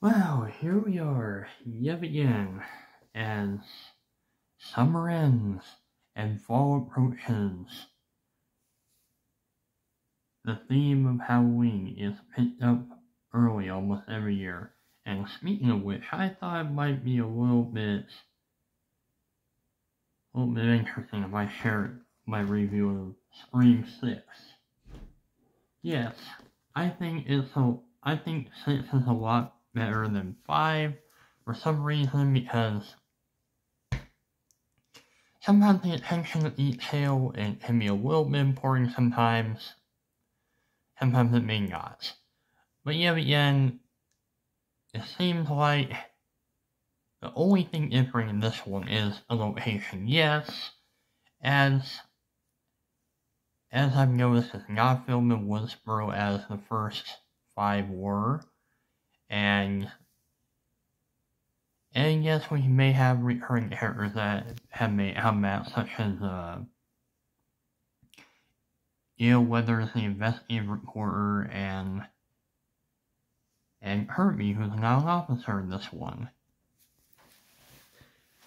Well, here we are, yet again, as summer ends and fall approaches. The theme of Halloween is picked up early almost every year, and speaking of which, I thought it might be a little bit interesting if I shared my review of Scream 6. Yes, I think 6 is a lot better than 5 for some reason, because sometimes the attention to detail it can be a little bit important sometimes it may not. But yet again, it seems like the only thing different in this one is a location. Yes, as I've noticed, it's not filmed in Woodsboro as the first 5 were, and yes, we may have recurring characters that have met, such as Gail Weathers, the investigative reporter, and Kirby, who's now an officer in this one.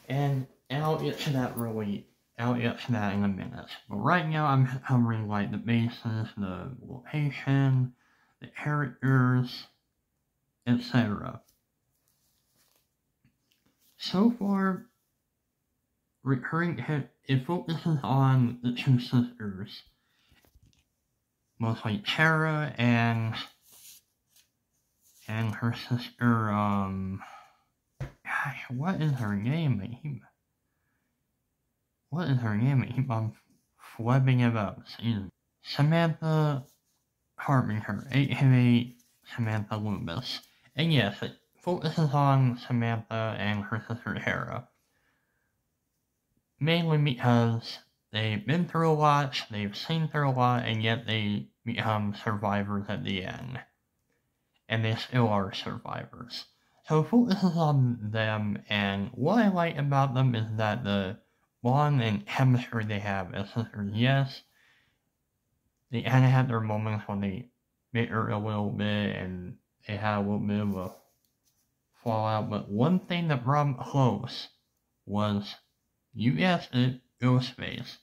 And I'll get to that in a minute. But right now I'm covering like the bases, the location, the characters, etc. So far, it focuses on the two sisters, mostly Tara and her sister, gosh, what is her name? I'm flipping it up. Samantha Carpenter, aka Samantha Loomis. And yes, it focuses on Samantha and her sister Tara. Mainly because they've been through a lot, they've seen through a lot, and yet they become survivors at the end. And they still are survivors. So it focuses on them, and what I like about them is that the bond and chemistry they have as sisters. Yes, they kind of have their moments when they bicker a little bit, and they had a little bit of a fallout, but one thing that brought them close was, you guessed it, Ghostface.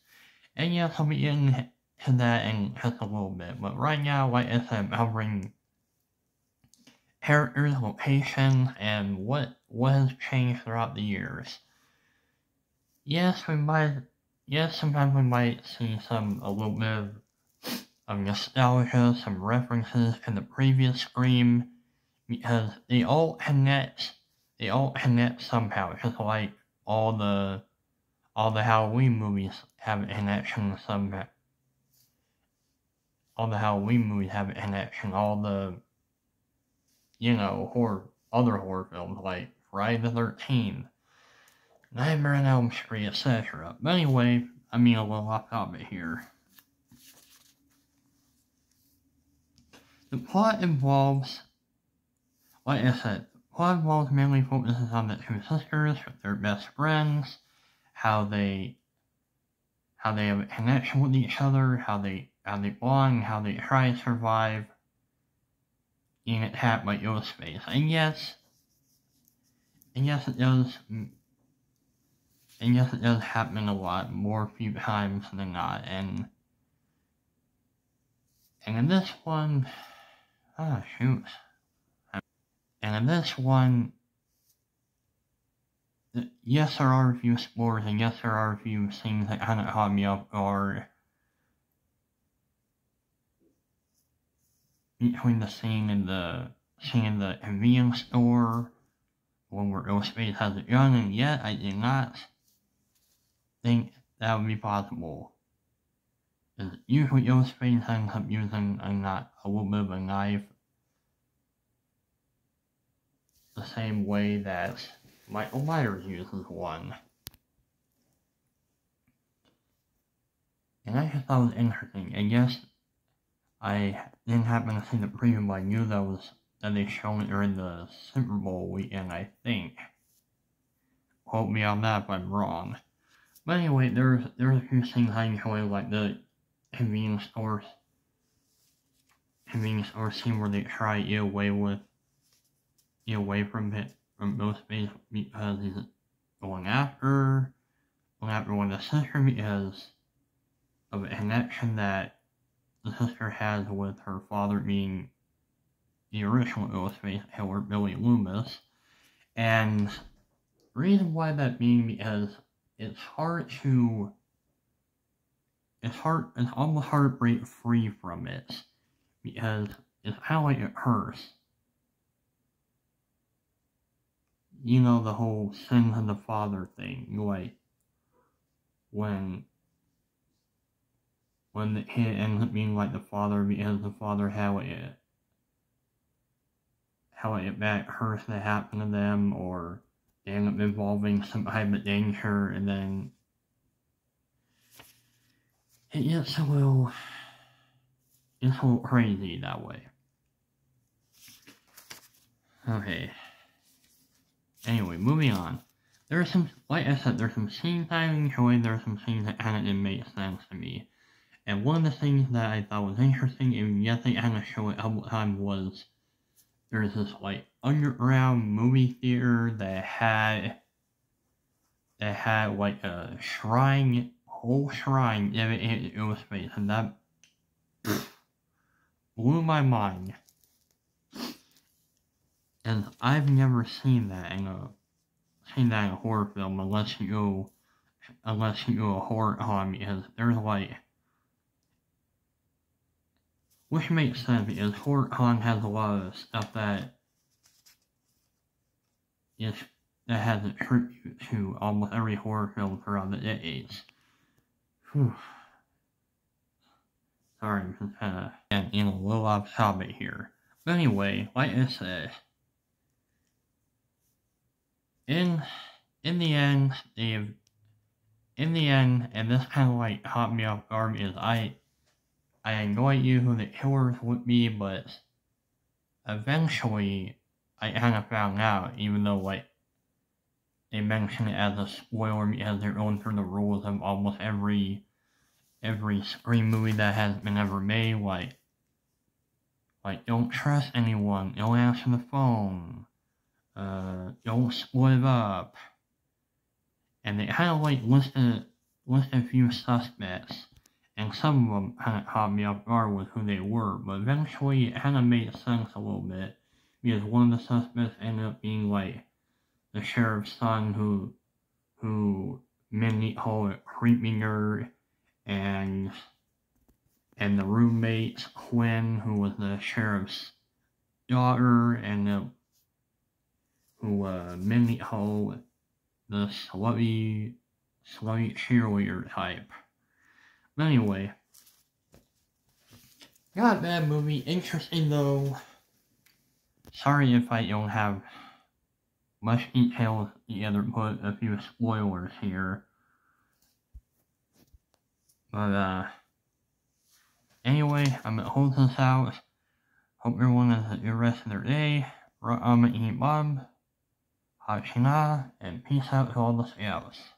And yes, I'll be getting to that in just a little bit, but right now, like I said, I'm covering characters, location, and what has changed throughout the years. Yes, sometimes we might see a little bit of nostalgia, some references to the previous Scream, because they all connect somehow, just like all the Halloween movies have a connection somehow. All the Halloween movies have a connection, all the other horror films like Friday the 13th, Nightmare on Elm Street, etc. But anyway, a little off topic here. The plot involves, like I said, mainly focuses on the two sisters, their best friends, how they have a connection with each other, how they bond, how they try to survive being attacked by Ghostface. And yes, it does happen a lot, more few times than not, and in this one, and in this one, yes, there are a few spoilers, and yes, there are a few things that kind of caught me off guard. Between the scene in the convenience store, when where Ghostface has a gun, and yet I did not think that would be possible. Because usually Ghostface ends up using a little bit of a knife, the same way that Michael Myers uses one. And I just thought it was interesting. And yes, I didn't happen to see the preview, but I knew that they showed it during the Super Bowl weekend, I think. Quote me on that if I'm wrong. But anyway, there's a few things I enjoy, like the convenience store scene where they try to get away with away from Ghostface because he's going after one of the sister because of a connection that the sister has with her father being the original Ghostface killer, Billy Loomis. And the reason why that being because it's almost hard to break free from it because it's kind of like it hurts. You know, the whole sin of the father thing, like when the kid ends up being like the father because the father had it bad curse that happened to them, or they end up involving some type of danger, and then it gets a little crazy that way. Okay. Anyway, moving on. There's some, like I said, there's some scenes I enjoyed, there's some scenes that kind of didn't make sense to me. And one of the things that I thought was interesting, and yes, they kind of show it a couple times, was there's this, like, underground movie theater that had like a whole shrine dedicated to Ghostface, and that blew my mind. And I've never seen that in a horror film unless you go a horror con, because there's like, which makes sense because horror con has a lot of stuff that has a tribute to almost every horror film throughout the decades. Whew. Sorry, I'm just kind of getting a little off topic here. But anyway, like I said, in the end, and this kind of like caught me off guard, is I had no idea who the killers would be, but eventually I kind of found out, even though like they mention it as a spoiler because they're going through the rules of almost every Scream movie that has been ever made, like don't trust anyone, don't answer the phone, don't split up, and they kind of like listed a few suspects, and some of them kind of caught me off guard with who they were, but eventually it kind of made sense a little bit, because one of the suspects ended up being like the sheriff's son, who many call it creepy nerd, and the roommate Quinn, who was the sheriff's daughter, and who many call the slutty cheerleader type. But anyway, not a bad movie, interesting though. Sorry if I don't have much details together, put a few spoilers here. But anyway, I'm gonna hold this out. Hope everyone has a good rest of their day. Bob, and peace out to all the scouts.